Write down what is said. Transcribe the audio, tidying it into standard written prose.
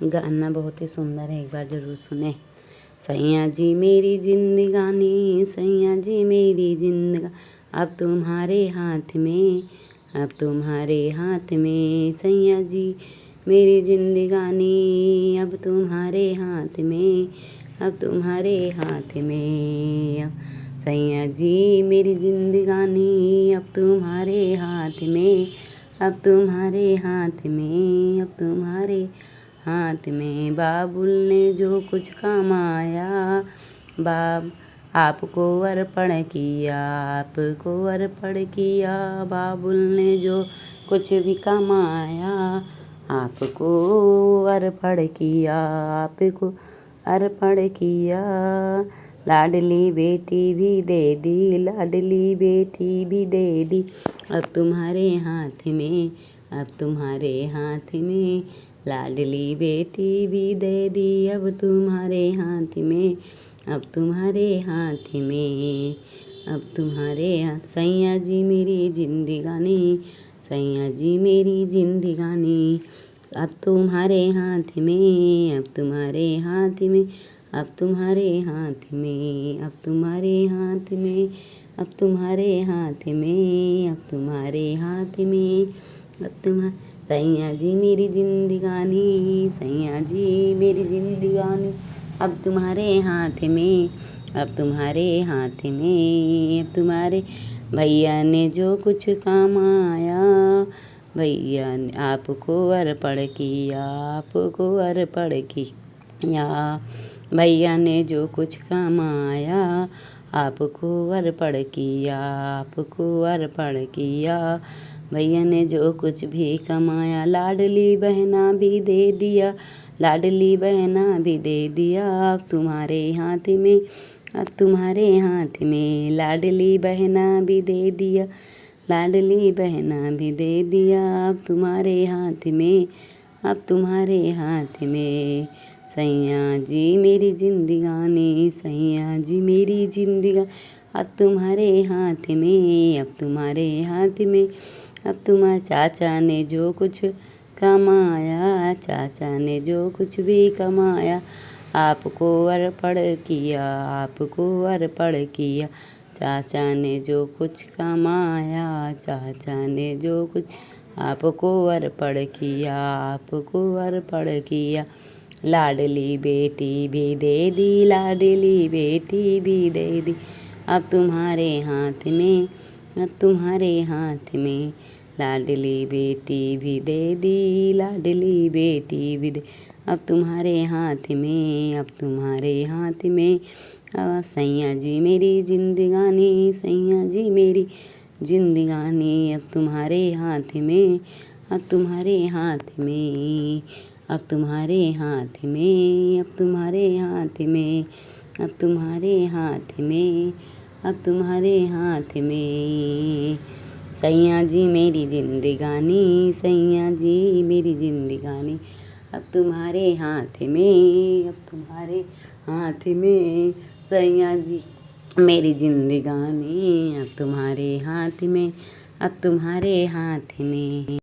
गाना बहुत ही सुंदर है, एक बार ज़रूर सुने। सैया जी मेरी जिंदगानी, सैया जी मेरी जिंदगा, अब तुम्हारे हाथ में, अब तुम्हारे हाथ में। सैया जी मेरी जिंदगानी, अब तुम्हारे हाथ में, अब तुम्हारे हाथ में। अब सैया जी मेरी जिंदगानी, अब तुम्हारे हाथ में, अब तुम्हारे हाथ में, अब तुम्हारे हाथ में। बाबुल ने जो कुछ कमाया, बाब आपको अर्पण किया, आपको अर्पण किया। बाबुल ने जो कुछ भी कमाया, आपको अर्पण किया, आपको अर्पण किया। लाडली बेटी भी दे दी, लाडली बेटी भी दे दी, अब तुम्हारे हाथ में, अब तुम्हारे हाथ में। लाडली बेटी भी दे दी, अब तुम्हारे हाथ में, अब तुम्हारे हाथ में, अब तुम्हारे हाथ। सैया जी मेरी जिंदगानी, सैया जी मेरी जिंदगानी, अब तुम्हारे हाथ में, अब तुम्हारे हाथ में, अब तुम्हारे हाथ में, अब तुम्हारे हाथ में, अब तुम्हारे हाथ में, अब तुम्हारे हाथ में, अब तुम्हारे। सैया जी मेरी जिंदगानी, सैया जी मेरी जिंदगानी, अब तुम्हारे हाथ में, अब तुम्हारे हाथ में, अब तुम्हारे। भैया ने जो कुछ कमाया, भैया ने आपको अर्पण किया, आपको अर्पण किया। भैया ने जो कुछ कमाया, आपको अर्पण किया, आपको अर्पण किया। भैया ने जो कुछ भी कमाया, लाडली बहना भी दे दिया, लाडली बहना भी दे दिया, अब तुम्हारे हाथ में, अब तुम्हारे हाथ में। लाडली बहना भी दे दिया, लाडली बहना भी दे दिया, अब तुम्हारे हाथ में, अब तुम्हारे हाथ में। सैया जी मेरी जिंदगानी, सैया जी मेरी जिंदगा, अब तुम्हारे हाथ में, अब तुम्हारे हाथ में, अब तुम्हारे। चाचा ने जो कुछ कमाया, चाचा ने जो कुछ भी कमाया, आपको अर्पण किया, आपको अर्पण किया। चाचा ने जो कुछ कमाया, चाचा ने जो कुछ, आपको अर्पण किया, आपको अर्पण किया। लाडली बेटी भी दे दी, लाडली बेटी भी दे दी, अब तुम्हारे हाथ में, अब तुम्हारे हाथ में। लाडली बेटी भी दे दी, लाडली बेटी भी दे, अब तुम्हारे हाथ में, अब तुम्हारे हाथ में। अब सैया जी मेरी जिंदगानी, सैया जी मेरी जिंदगानी, अब तुम्हारे हाथ में, अब तुम्हारे हाथ में, अब तुम्हारे हाथ में, अब तुम्हारे हाथ में, अब तुम्हारे हाथ में, अब तुम्हारे हाथ में। सैया जी मेरी जिंदगानी, सैया जी मेरी जिंदगानी, अब तुम्हारे हाथ में, अब तुम्हारे हाथ में। सैया जी मेरी जिंदगानी, अब तुम्हारे हाथ में, अब तुम्हारे हाथ में।